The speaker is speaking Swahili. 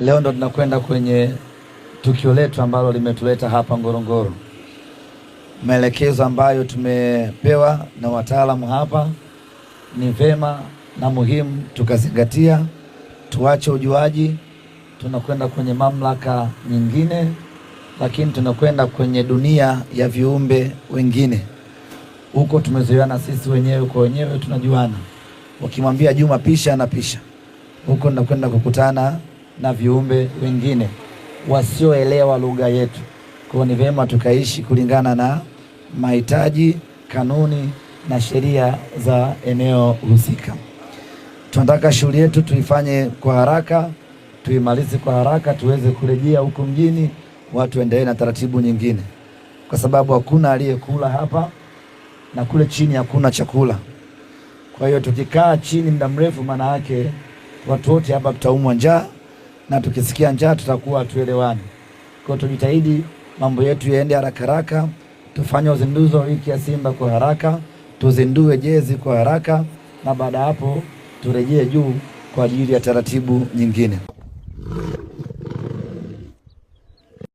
Leo ndo tunakwenda kwenye tukio letu ambalo limetuleta hapa Ngorongoro. Maelekezo ambayo tumepewa na wataalamu hapa ni vema na muhimu tukazingatia, tuache ujuaji. Tunakwenda kwenye mamlaka nyingine, lakini tunakwenda kwenye dunia ya viumbe wengine. Huko tumezoeana sisi wenyewe kwa wenyewe, tunajuana. Ukimwambia Juma pisha, anapisha. Huko tunakwenda kukutana na viumbe wengine wasioelewa lugha yetu. Kwa ni vema tukaishi kulingana na mahitaji, kanuni na sheria za eneo husika. Tunataka shughuli yetu tuifanye kwa haraka, tuimalize kwa haraka, tuweze kurejea huko mjini, watu endelee na taratibu nyingine, kwa sababu hakuna aliyekula hapa na kule chini hakuna chakula. Kwa hiyo tukikaa chini muda mrefu, maana yake watu wote hapa tutaumwa njaa, na tukisikia njaa tutakuwa tuelewani. Kwa hiyo tujitahidi mambo yetu yaende haraka haraka, tufanye uzinduzi wa wiki ya Simba kwa haraka, tuzindue jezi kwa haraka, na baada hapo turejee juu kwa ajili ya taratibu nyingine.